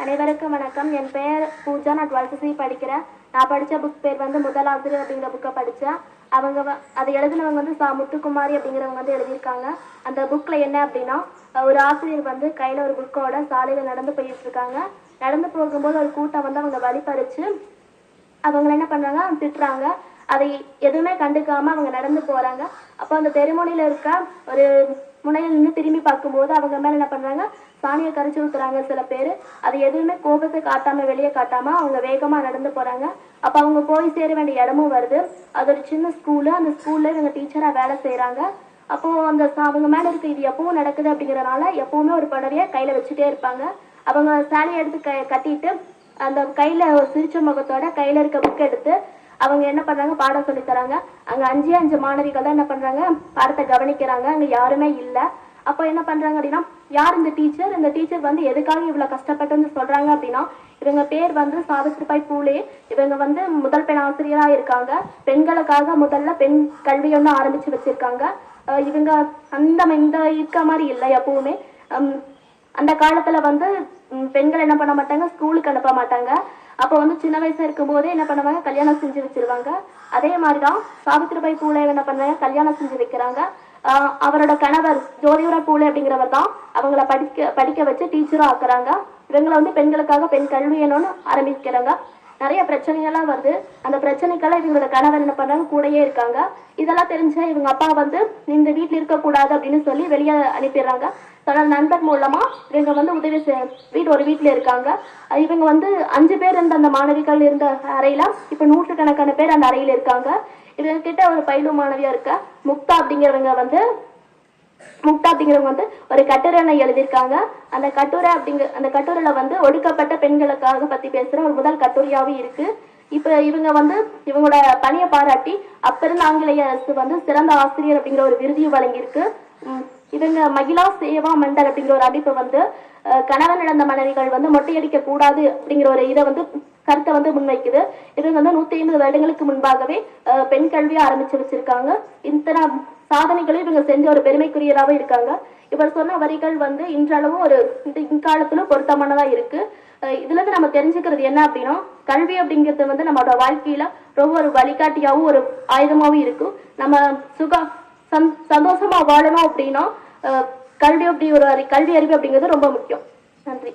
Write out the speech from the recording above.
அனைவருக்கும் வணக்கம். என் பெயர் பூஜா. நான் 12th படிக்கிறேன். நான் படித்த புக் பேர் வந்து முதல் ஆசிரியர் அப்படிங்கிற புக்கை படித்தேன். அவங்க அதை எழுதினவங்க வந்து முத்துக்குமாரி அப்படிங்கிறவங்க வந்து எழுதியிருக்காங்க. அந்த புக்கில் என்ன அப்படின்னா, ஒரு ஆசிரியர் வந்து கையில் ஒரு புக்கோட சாலையில் நடந்து போயிட்டு இருக்காங்க. நடந்து போகும்போது ஒரு கூட்டம் வந்து அவங்க வழிபறிச்சு அவங்கள என்ன பண்ணுறாங்க, திட்டுறாங்க. அதை எதுவுமே கண்டுக்காமல் அவங்க நடந்து போகிறாங்க. அப்போ அந்த தெருமுனையில் இருக்க ஒரு முனையில் நின்று திரும்பி பார்க்கும்போது அவங்க மேலே என்ன பண்ணுறாங்க, சாணியை கரைச்சி ஊற்றுறாங்க சில பேர். அது எதுவுமே கோபத்தை காட்டாமல் வெளியே காட்டாமல் அவங்க வேகமாக நடந்து போகிறாங்க. அப்போ அவங்க போய் சேர வேண்டிய இடமும் வருது. அது ஒரு சின்ன ஸ்கூலு. அந்த ஸ்கூலில் இவங்க டீச்சராக வேலை செய்கிறாங்க. அப்போது அந்த அவங்க மேலே இருக்க இது எப்பவும் நடக்குது அப்படிங்கிறனால எப்போவுமே ஒரு புடவையை கையில் வச்சுட்டே இருப்பாங்க. அவங்க சாணியை எடுத்து கட்டிட்டு அந்த கையில் ஒரு சிரிச்ச முகத்தோட கையில் இருக்க புக் எடுத்து அவங்க என்ன பண்ணுறாங்க, பாடம் சொல்லித்தராங்க. அங்கே 5 மாணவிகள் தான் என்ன பண்ணுறாங்க, பாடத்தை கவனிக்கிறாங்க. அங்கே யாருமே இல்லை. அப்போ என்ன பண்ணுறாங்க அப்படின்னா, யார் இந்த டீச்சர், இந்த டீச்சர் வந்து எதுக்காக இவ்வளோ கஷ்டப்பட்டுன்னு சொல்கிறாங்க அப்படின்னா, இவங்க பேர் வந்து சாவித்ரிபாய் பூலே. இவங்க வந்து முதல் பெண் ஆசிரியராக இருக்காங்க. பெண்களுக்காக முதல்ல பெண் கல்வி ஒன்று ஆரம்பித்து வச்சுருக்காங்க. இவங்க இந்த இருக்க மாதிரி இல்லை எப்பவுமே. அந்த காலத்தில் வந்து பெண்கள் என்ன பண்ண மாட்டாங்க, ஸ்கூலுக்கு அனுப்ப மாட்டாங்க. அப்போ வந்து சின்ன வயசாக இருக்கும்போதே என்ன பண்ணுவாங்க, கல்யாணம் செஞ்சு வச்சிருவாங்க. அதே மாதிரி தான் சாவித்ரிபாய் பூலே என்ன பண்ணுறாங்க, கல்யாணம் செஞ்சு வைக்கிறாங்க. அவரோட கணவர் ஜோதிபா பூலே அப்படிங்கிறவர் தான் அவங்கள படிக்க வச்சு டீச்சரும் ஆக்குறாங்க. இவங்களை வந்து பெண்களுக்காக பெண் கல்வி என்னன்னு ஆரம்பிக்கிறாங்க. நிறைய பிரச்சனைகள்லாம் வருது. அந்த பிரச்சனைக்கெல்லாம் இவங்களோட கணவர் என்ன பண்ணுறாங்க, கூடயே இருக்காங்க. இதெல்லாம் தெரிஞ்ச இவங்க அப்பா வந்து இந்த வீட்டில் இருக்கக்கூடாது அப்படின்னு சொல்லி வெளியே அனுப்பிடுறாங்க. தன்னோட நண்பர் மூலமா இவங்க வந்து ஒரு வீட்டில் இருக்காங்க. இவங்க வந்து 5 பேர் இருந்த அந்த மாணவிகள் இருந்த அறையில இப்போ 100கணக்கான பேர் அந்த அறையில் இருக்காங்க. இவங்க கிட்ட ஒரு பயிலும் மாணவியா இருக்க முக்தா அப்படிங்கிறவங்க வந்து ஒரு கட்டுரை எழுதியிருக்காங்க. அந்த கட்டுரையில வந்து ஒடுக்கப்பட்ட பெண்களுக்காக பத்தி பேசுற ஒரு முதல் கட்டுரையாவே இருக்கு. இப்ப இவங்க வந்து இவங்களோட பணியை பாராட்டி அப்ப இருந்த ஆங்கிலேய அரசு வந்து சிறந்த ஆசிரியர் அப்படிங்கிற ஒரு விருதியும் வழங்கியிருக்கு. இவங்க மகிழா சேவா மண்டல் அப்படிங்கிற ஒரு அமைப்பு வந்து கணவன் இழந்த மனைவிகள் வந்து மொட்டையடிக்க கூடாது அப்படிங்கிற ஒரு இதை வந்து கருத்தை வந்து முன்வைக்குது. இவங்க வந்து 150 வருடங்களுக்கு முன்பாகவே பெண் கல்வியை ஆரம்பிச்சு வச்சிருக்காங்க. இத்தனை சாதனைகளும் இவங்க செஞ்ச ஒரு பெருமைக்குரியதாவே இருக்காங்க. இவர் சொன்ன வரிகள் வந்து இன்றளவும் ஒரு இக்காலத்திலும் பொருத்தமானதா இருக்கு. இதுல இருந்து நம்ம தெரிஞ்சுக்கிறது என்ன அப்படின்னா, கல்வி அப்படிங்கிறது வந்து நம்மளோட வாழ்க்கையில ரொம்ப ஒரு வழிகாட்டியாவும் ஒரு ஆயுதமாவும் இருக்கும். நம்ம சந்தோஷமா வாழணும் அப்படின்னா கல்வி அறிவு அப்படிங்கிறது ரொம்ப முக்கியம். நன்றி.